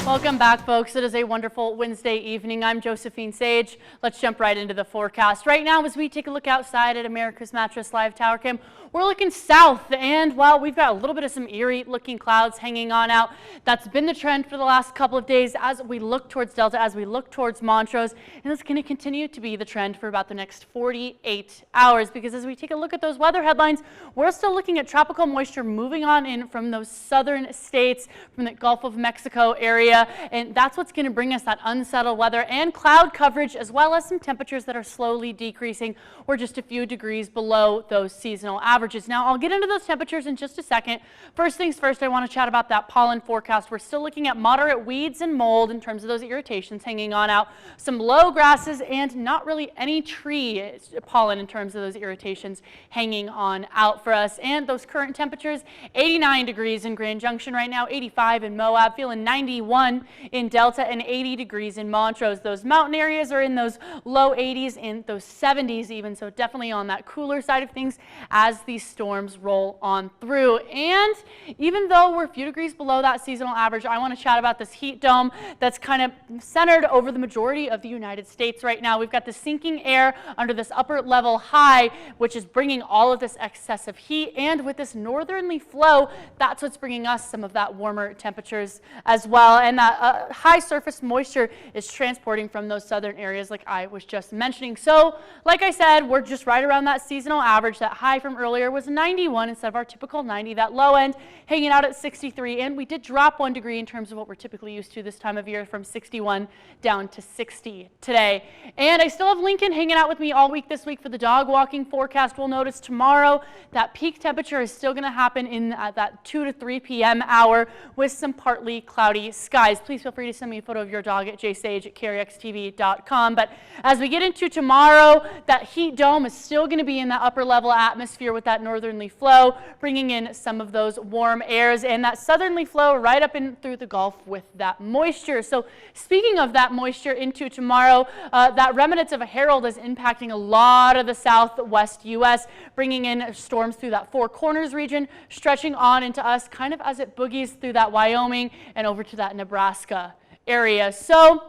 Welcome back, folks. It is a wonderful Wednesday evening. I'm Josephine Sage. Let's jump right into the forecast. Right now, as we take a look outside at America's Mattress Live Tower Cam, we're looking south, and while we've got a little bit of some eerie looking clouds hanging on out, that's been the trend for the last couple of days as we look towards Delta, as we look towards Montrose, and it's going to continue to be the trend for about the next 48 hours, because as we take a look at those weather headlines, we're still looking at tropical moisture moving on in from those southern states, from the Gulf of Mexico area, and that's what's going to bring us that unsettled weather and cloud coverage, as well as some temperatures that are slowly decreasing. We're just a few degrees below those seasonal averages. Now, I'll get into those temperatures in just a second. First things first, I want to chat about that pollen forecast. We're still looking at moderate weeds and mold in terms of those irritations hanging on out, some low grasses, and not really any tree pollen in terms of those irritations hanging on out for us. And those current temperatures, 89 degrees in Grand Junction right now, 85 in Moab, feeling 91 in Delta, and 80 degrees in Montrose. Those mountain areas are in those low 80s and those 70s even, so definitely on that cooler side of things as these storms roll on through. And even though we're a few degrees below that seasonal average, I want to chat about this heat dome that's kind of centered over the majority of the United States right now. We've got the sinking air under this upper level high, which is bringing all of this excessive heat, and with this northerly flow, that's what's bringing us some of that warmer temperatures as well. And that high surface moisture is transporting from those southern areas like I was just mentioning. So like I said, we're just right around that seasonal average. That high from earlier was 91 instead of our typical 90. That low end hanging out at 63, and we did drop 1 degree in terms of what we're typically used to this time of year, from 61 down to 60 today. And I still have Lincoln hanging out with me all week this week for the dog walking forecast. We'll notice tomorrow that peak temperature is still going to happen in that 2 to 3 p.m. hour with some partly cloudy skies. Please feel free to send me a photo of your dog at jsage@carryxtv.com. But as we get into tomorrow, that heat dome is still going to be in that upper level atmosphere with that northerly flow, bringing in some of those warm airs, and that southerly flow right up in through the Gulf with that moisture. So speaking of that moisture into tomorrow, that remnants of a Harold is impacting a lot of the southwest U.S., bringing in storms through that Four Corners region, stretching on into us kind of as it boogies through that Wyoming and over to that Nebraska area. So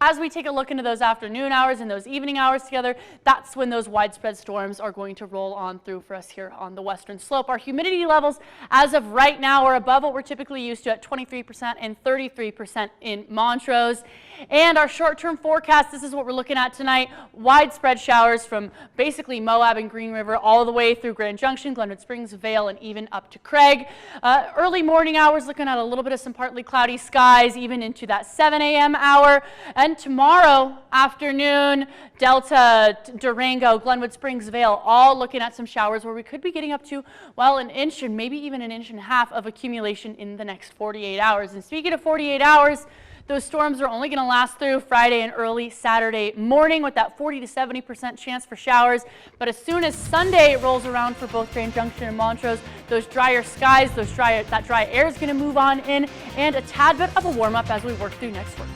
as we take a look into those afternoon hours and those evening hours together, that's when those widespread storms are going to roll on through for us here on the western slope. Our humidity levels as of right now are above what we're typically used to at 23% and 33% in Montrose. And our short-term forecast, this is what we're looking at tonight. Widespread showers from basically Moab and Green River all the way through Grand Junction, Glenwood Springs, Vale, and even up to Craig. Early morning hours looking at a little bit of some partly cloudy skies, even into that 7 a.m. hour. And tomorrow afternoon, Delta, Durango, Glenwood Springs, Vale, all looking at some showers where we could be getting up to, well, an inch and maybe even an inch and a half of accumulation in the next 48 hours. And speaking of 48 hours, those storms are only going to last through Friday and early Saturday morning with that 40 to 70% chance for showers. But as soon as Sunday rolls around for both Grand Junction and Montrose, those drier skies, that dry air is going to move on in, and a tad bit of a warm up as we work through next week.